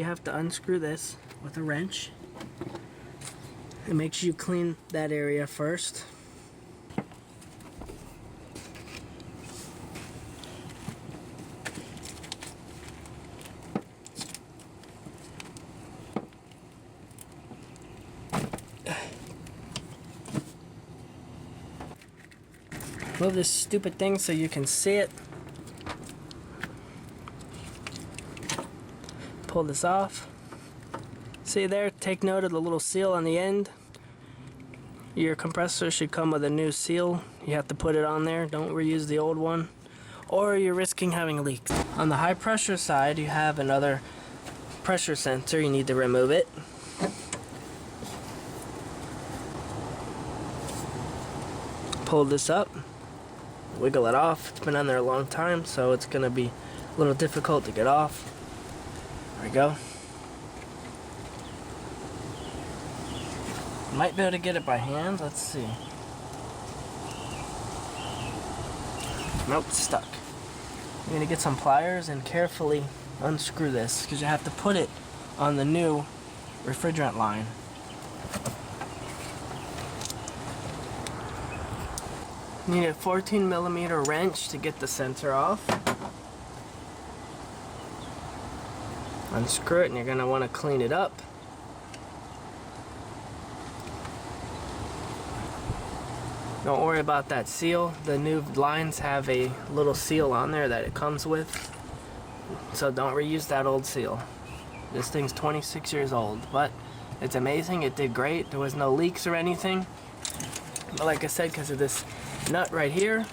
you have to unscrew this with a wrench. It makes you clean that area first. Move this stupid thing so you can see it. Pull this off. See there, take note of the little seal on the end. Your compressor should come with a new seal. You have to put it on there. Don't reuse the old one, or you're risking having leaks. On the high pressure side, you have another pressure sensor. You need to remove it. Pull this up. Wiggle it off. It's been on there a long time, so it's going to be a little difficult to get off. There we go. Might be able to get it by hand. Let's see. Nope, it's stuck. You're going to get some pliers and carefully unscrew this, because you have to put it on the new refrigerant line. You need a 14mm wrench to get the sensor off. Unscrew it, and you're going to want to clean it up. Don't worry about that seal. The new lines have a little seal on there that it comes with, so don't reuse that old seal. This thing's 26 years old, but it's amazing. It did great. There was no leaks or anything. But like I said, because of this nut right here,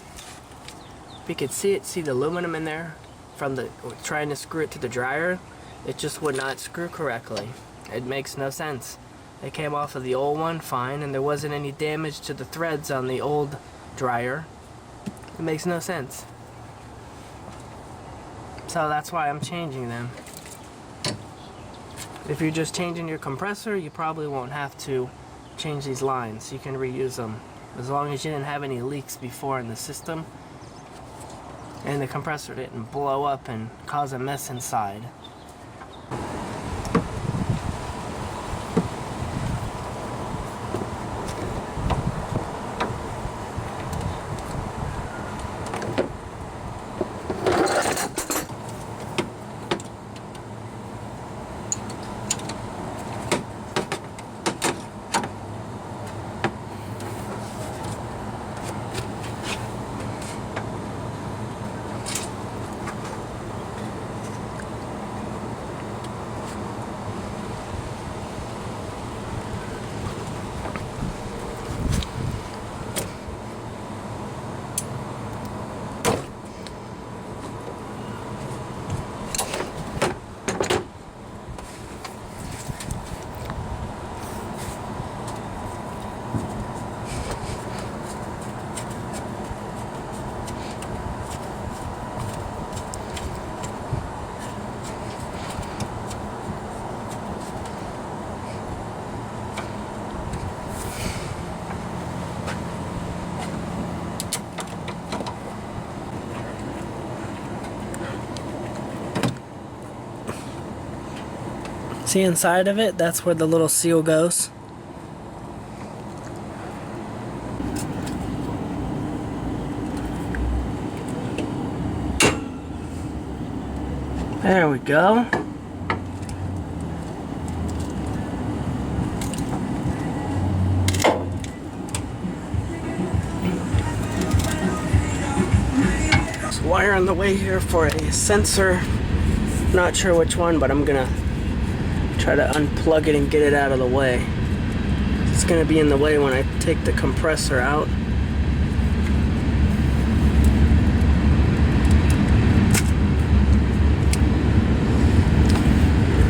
if you could see it, see the aluminum in there from the trying to screw it to the dryer, it just would not screw correctly. It makes no sense. It came off of the old one fine, and there wasn't any damage to the threads on the old dryer. It makes no sense. So that's why I'm changing them. If you're just changing your compressor, you probably won't have to change these lines. You can reuse them as long as you didn't have any leaks before in the system and the compressor didn't blow up and cause a mess inside. See inside of it? That's where the little seal goes. There we go. There's wire on the way here for a sensor. Not sure which one, but I'm gonna try to unplug it and get it out of the way. It's going to be in the way when I take the compressor out.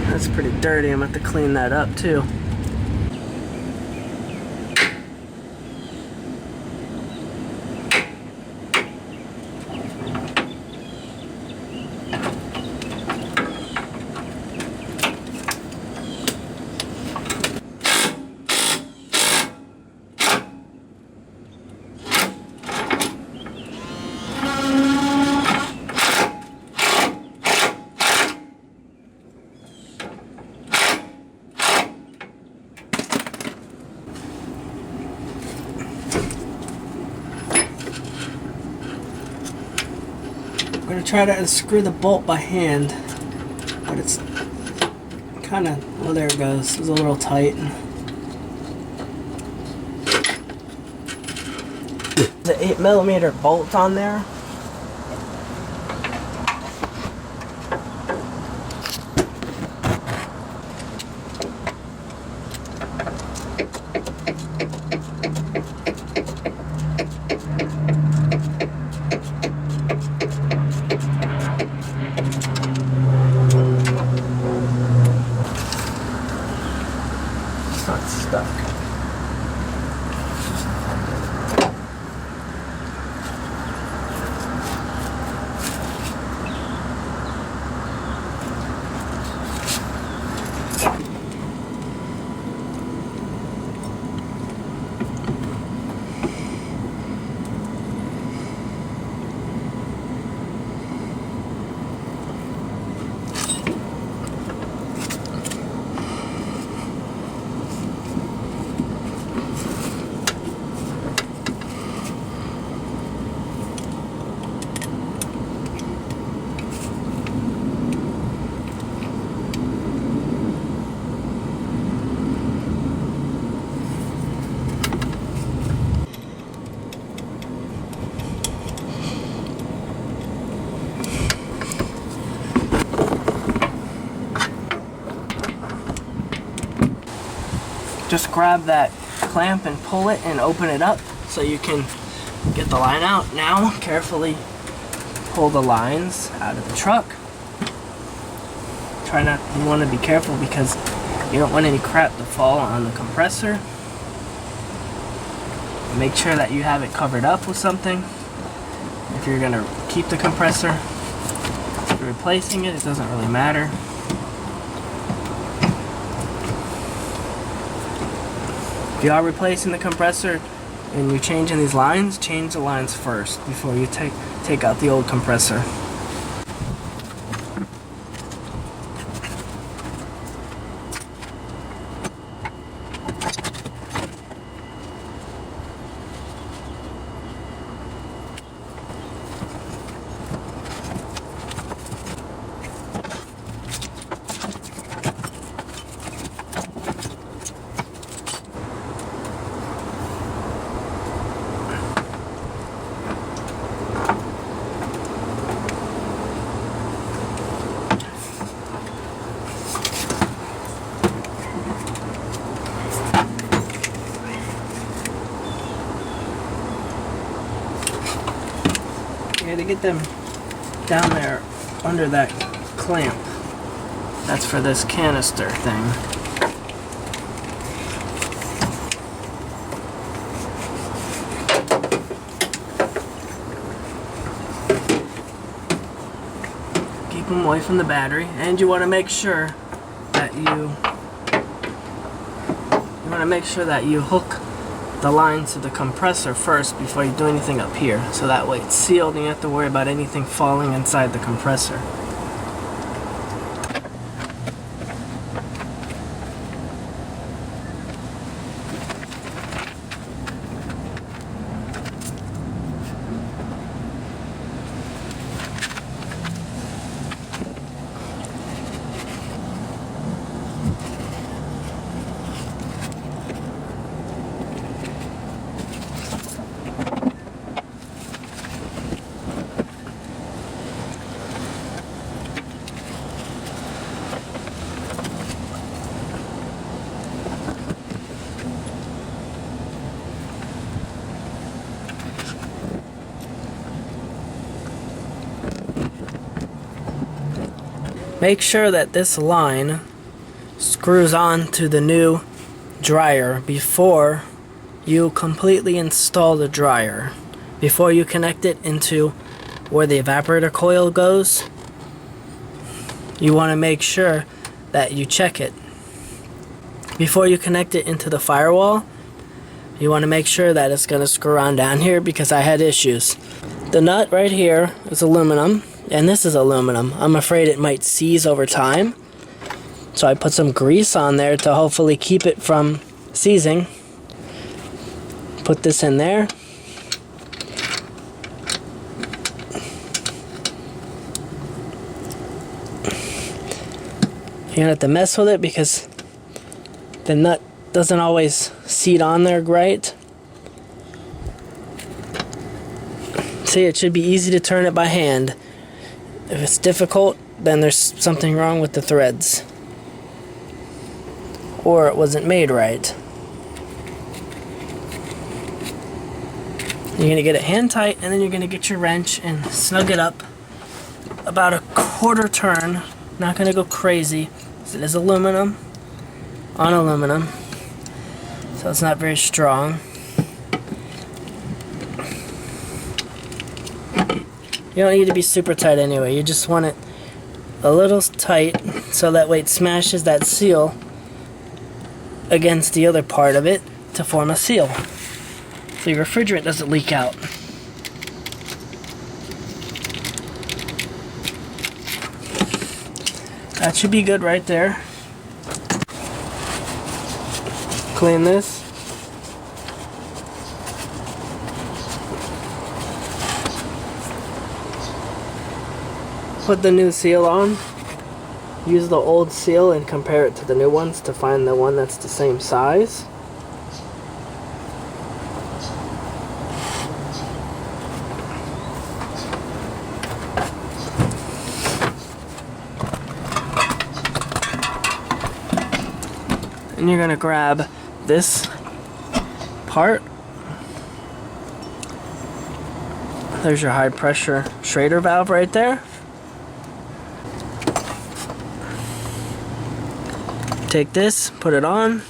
That's pretty dirty. I'm going to have to clean that up too. gonna try to unscrew the bolt by hand, but it's kind of, well, there it goes. It's a little tight. The 8mm bolt on there. Not stuck. Just grab that clamp and pull it and open it up so you can get the line out. Now, carefully pull the lines out of the truck. You want to be careful because you don't want any crap to fall on the compressor. Make sure that you have it covered up with something. If you're going to keep the compressor, if you're replacing it, it doesn't really matter. If you are replacing the compressor and you're changing these lines, change the lines first before you take out the old compressor. To get them down there under that clamp. That's for this canister thing. Keep them away from the battery, and you want to make sure that you hook the lines to the compressor first before you do anything up here, so that way it's sealed and you don't have to worry about anything falling inside the compressor. Make sure that this line screws on to the new dryer before you completely install the dryer. Before you connect it into where the evaporator coil goes, you want to make sure that you check it. Before you connect it into the firewall, you want to make sure that it's going to screw on down here, because I had issues. The nut right here is aluminum, and this is aluminum. I'm afraid it might seize over time, so I put some grease on there to hopefully keep it from seizing. Put this in there. don't have to mess with it because the nut doesn't always seat on there right. See, it should be easy to turn it by hand. If it's difficult, then there's something wrong with the threads. Or it wasn't made right. You're going to get it hand tight, and then you're going to get your wrench and snug it up about a quarter turn. Not going to go crazy. It is aluminum on aluminum, so it's not very strong. You don't need to be super tight anyway. You just want it a little tight so that way it smashes that seal against the other part of it to form a seal, so your refrigerant doesn't leak out. That should be good right there. Clean this. Put the new seal on. Use the old seal and compare it to the new ones to find the one that's the same size. And you're going to grab this part. There's your high pressure Schrader valve right there. Take this, put it on,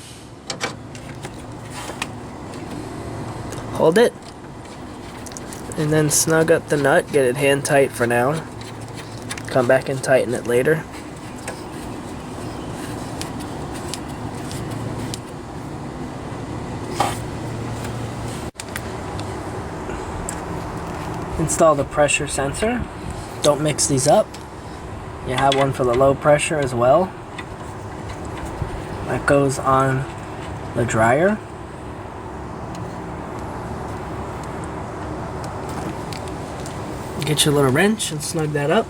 hold it, and then snug up the nut, get it hand tight for now. Come back and tighten it later. Install the pressure sensor. Don't mix these up. You have one for the low pressure as well. That goes on the dryer. Get your little wrench and snug that up.